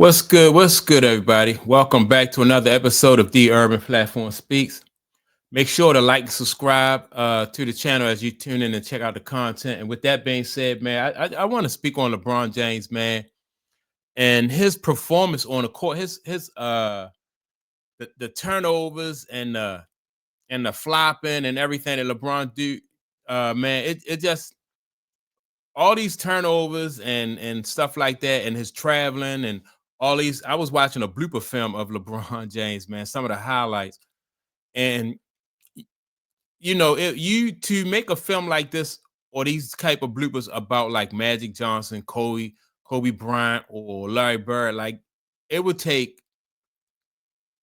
What's good? What's good, everybody? Welcome back to another episode of The Urban Platform Speaks. Make sure to like and subscribe to the channel as you tune in and check out the content. And with that being said, man, I want to speak on LeBron James, man, and his performance on the court, his the turnovers and the flopping and everything that LeBron do, man, it just all these turnovers and stuff like that, and his traveling and all these. I was watching a blooper film of LeBron James, man, some of the highlights, and you to make a film like this or these type of bloopers about like Magic Johnson, Kobe Bryant, or Larry Bird, like it would take,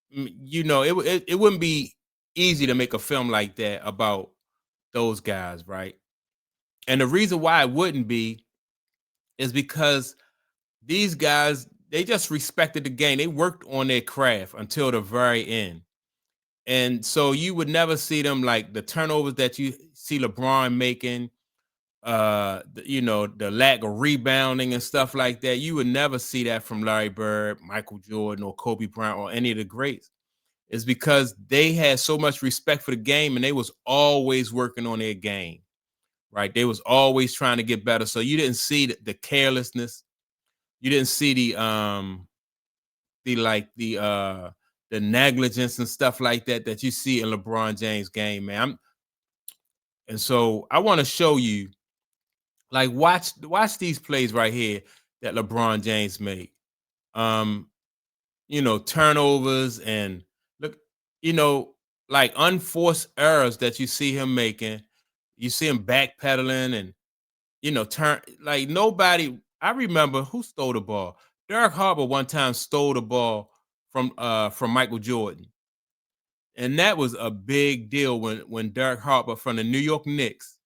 it wouldn't be easy to make a film like that about those guys, right? And the reason why it wouldn't be is because these guys, they just respected the game. They worked on their craft until the very end. And so you would never see them like the turnovers that you see LeBron making, the lack of rebounding and stuff like that. You would never see that from Larry Bird, Michael Jordan, or Kobe Bryant, or any of the greats. It's because they had so much respect for the game and they was always working on their game, right? They was always trying to get better. So you didn't see the carelessness. You didn't see the negligence and stuff like that that you see in LeBron James game, man. And so I want to show you, like, watch these plays right here that LeBron James made. Um, turnovers and look, you know, like unforced errors that you see him making. You see him backpedaling and turn like nobody. I remember who stole the ball. Derek Harbor one time stole the ball from Michael Jordan. And that was a big deal when Derek Harper from the New York Knicks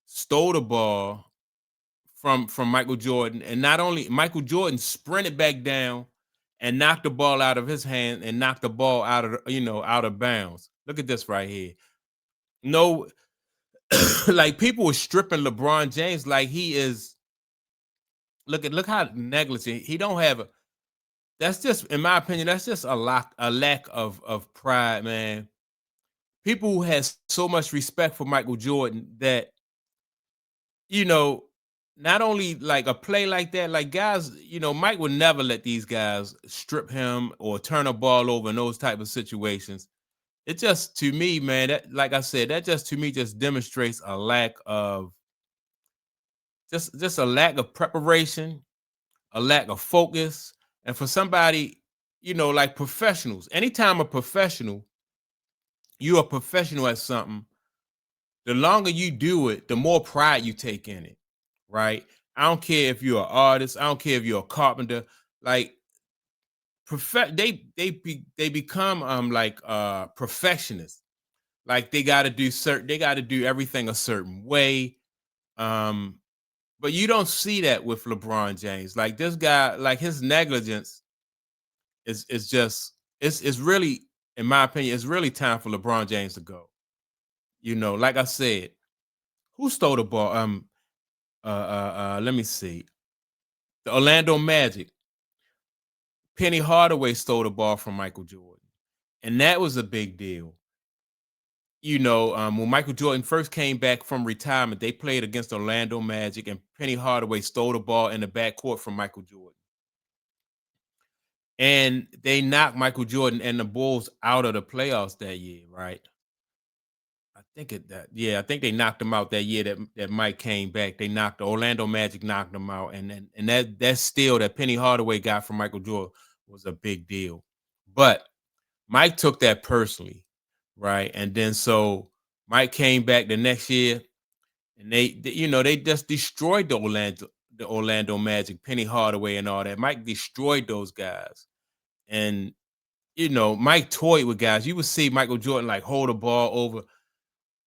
stole the ball from Michael Jordan. And not only Michael Jordan sprinted back down and knocked the ball out of his hand and knocked the ball out of bounds. Look at this right here. No, like people were stripping LeBron James like he is. Look how negligent he don't have a. That's just, in my opinion, that's just a lack of pride, man. People who has so much respect for Michael Jordan that you know, not only like a play like that, like guys, Mike would never let these guys strip him or turn a ball over in those type of situations. It just to me, man, that like I said, that just to me just demonstrates a lack of just a lack of preparation, a lack of focus, and for somebody, like professionals. Anytime a professional, you're a professional at something, the longer you do it, the more pride you take in it, right? I don't care if you're an artist. I don't care if you're a carpenter. Like, they become like perfectionists. Like they got to do everything a certain way. Um, but you don't see that with LeBron James. Like this guy, like his negligence is just it's really, in my opinion, it's really time for LeBron James to go. Like I said, who stole the ball? Let me see. The Orlando Magic. Penny Hardaway stole the ball from Michael Jordan, and that was a big deal. When Michael Jordan first came back from retirement, they played against Orlando Magic, and Penny Hardaway stole the ball in the backcourt from Michael Jordan, and they knocked Michael Jordan and the Bulls out of the playoffs that year, right? I think they knocked him out that year that Mike came back. They knocked the Orlando Magic knocked him out, and that steal that Penny Hardaway got from Michael Jordan was a big deal. But Mike took that personally, right? And then so Mike came back the next year, and they just destroyed the Orlando Magic, Penny Hardaway, and all that. Mike destroyed those guys, and Mike toyed with guys. You would see Michael Jordan like hold the ball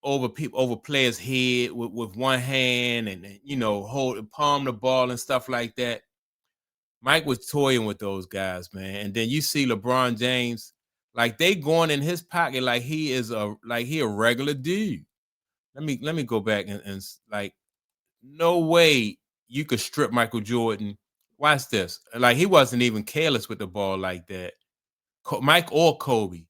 over players' head with one hand and hold palm the ball and stuff like that. Mike was toying with those guys, man. And then you see LeBron James, like they going in his pocket like he a regular dude. Let me go back and like no way you could strip Michael Jordan Watch this. Like he wasn't even careless with the ball like that. Mike or Kobe,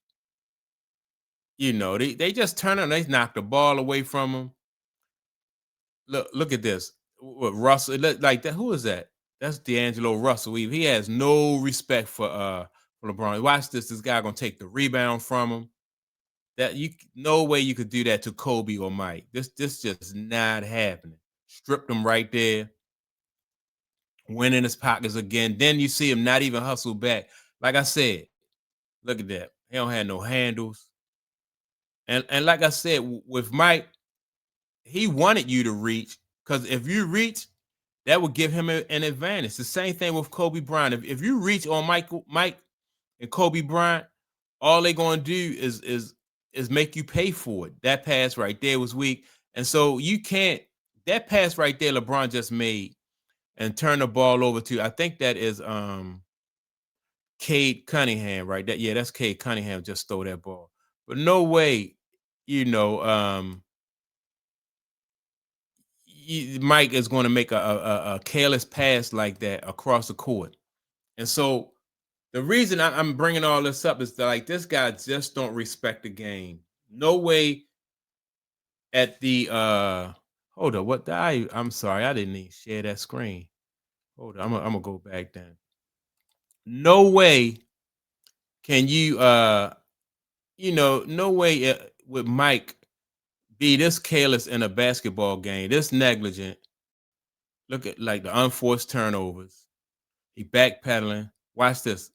they just turn and they knock the ball away from him. Look at this. What Russell like that? Who is that? That's D'Angelo Russell. He has no respect for LeBron. Watch this. This guy gonna take the rebound from him. That you no way you could do that to Kobe or Mike. This just not happening. Stripped him right there. Went in his pockets again. Then you see him not even hustle back. Like I said, look at that. He don't have no handles. And like I said, with Mike, he wanted you to reach because if you reach, that would give him an advantage. The same thing with Kobe Bryant. If you reach on Mike and Kobe Bryant, all they're gonna do is make you pay for it. That pass right there was weak, and so you can't. That pass right there, LeBron just made and turned the ball over to. I think that is Cade Cunningham, right? That's Cade Cunningham just stole that ball. But no way, you know, Mike is going to make a careless pass like that across the court. And so the reason I'm bringing all this up is that like this guy just don't respect the game. No way at the hold up, I'm sorry, I didn't even share that screen. Hold on, I'm gonna go back then. No way can you no way would Mike be this careless in a basketball game, this negligent. Look at like the unforced turnovers. He backpedaling. Watch this.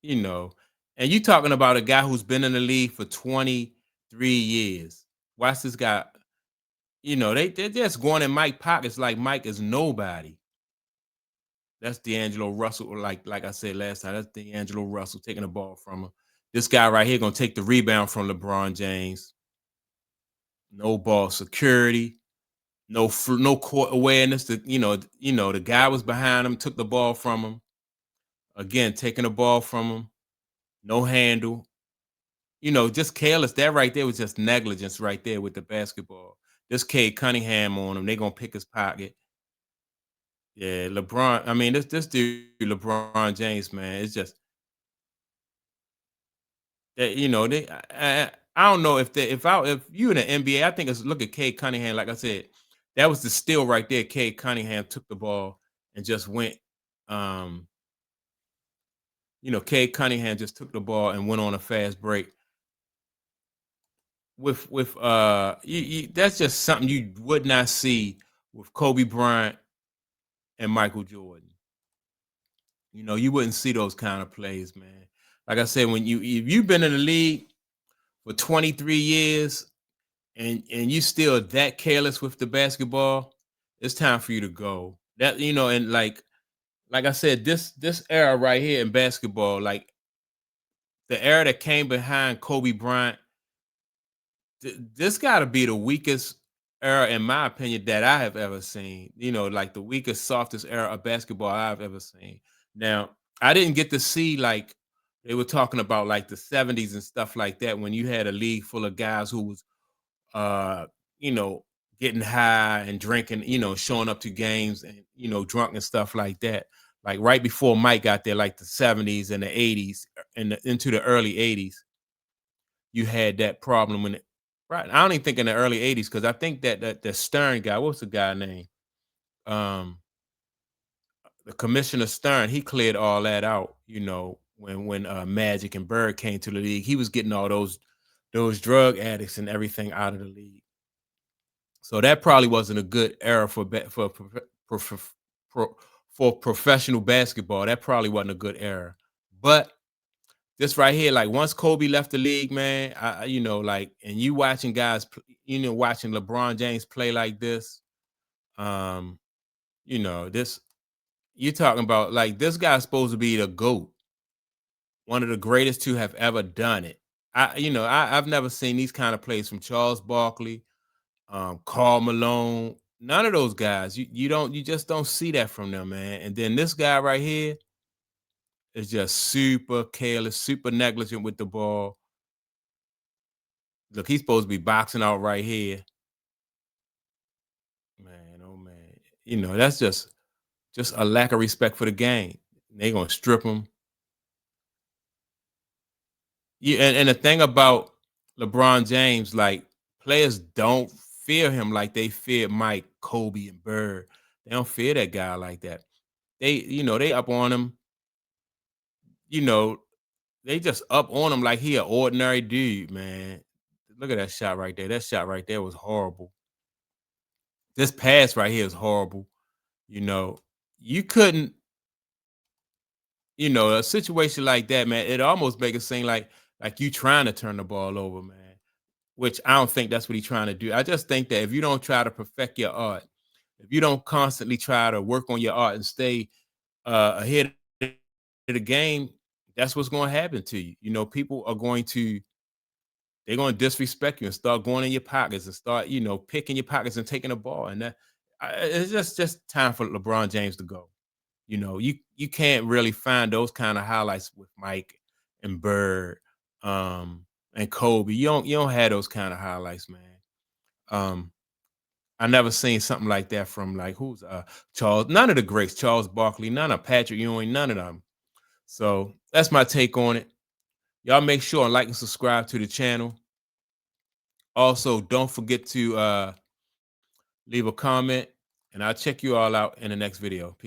You know, and you talking about a guy who's been in the league for 23 years. Watch this guy. They're just going in Mike pockets like Mike is nobody. That's D'Angelo Russell, like I said last time. That's D'Angelo Russell taking the ball from him. This guy right here gonna take the rebound from LeBron James. No ball security, no court awareness. The guy was behind him, took the ball from him. Again, taking the ball from him. No handle. Just careless. That right there was just negligence right there with the basketball. This Cade Cunningham on him. They gonna pick his pocket. Yeah, LeBron. I mean, this dude, LeBron James, man. It's just that they. I don't know if you in the NBA, I think it's look at Cade Cunningham. Like I said, that was the steal right there. Cade Cunningham took the ball and just went. Um, Cade Cunningham just took the ball and went on a fast break. That's just something you would not see with Kobe Bryant and Michael Jordan. You wouldn't see those kind of plays, man. Like I said, if you've been in the league for 23 years and you still that careless with the basketball, it's time for you to go. And like I said, this era right here in basketball, like the era that came behind Kobe Bryant, this got to be the weakest era, in my opinion, that I have ever seen. Like the weakest, softest era of basketball I've ever seen. Now, I didn't get to see like they were talking about like the 70s and stuff like that when you had a league full of guys who was uh, you know, getting high and drinking, showing up to games and drunk and stuff like that. Like right before Mike got there, like the 70s and the 80s and into the early 80s, you had that problem when it right. I don't even think in the early 80s, because I think that the Stern guy, what's the guy name? Um, the Commissioner Stern, he cleared all that out, when Magic and Bird came to the league. He was getting all those drug addicts and everything out of the league. So that probably wasn't a good era for professional basketball. That probably wasn't a good era. But this right here, like once Kobe left the league, man, like, and you watching guys, watching LeBron James play like this, um, this you're talking about like this guy's supposed to be the GOAT, one of the greatest to have ever done it. I've never seen these kind of plays from Charles Barkley, Karl Malone, none of those guys. You just don't see that from them, man. And then this guy right here is just super careless, super negligent with the ball. Look, he's supposed to be boxing out right here. Man, oh man. That's just a lack of respect for the game. They gonna strip him. Yeah, and the thing about LeBron James, like players don't fear him like they fear Mike, Kobe, and Bird. They don't fear that guy like that. They up on him. You know, they just up on him like he an ordinary dude, man. Look at that shot right there. That shot right there was horrible. This pass right here is horrible. You know, you couldn't, a situation like that, man, it almost make it seem like you trying to turn the ball over, man. Which I don't think that's what he's trying to do. I just think that if you don't try to perfect your art, if you don't constantly try to work on your art and stay ahead of the game, that's what's going to happen to you. People are going to disrespect you and start going in your pockets and start, picking your pockets and taking the ball. And it's just time for LeBron James to go. You can't really find those kind of highlights with Mike and Bird, and Kobe. You don't have those kind of highlights, man. Um, I never seen something like that from like who's Charles, none of the greats, Charles Barkley, none of Patrick Ewing, none of them. So that's my take on it. Y'all make sure and like and subscribe to the channel. Also, don't forget to leave a comment, and I'll check you all out in the next video. Peace.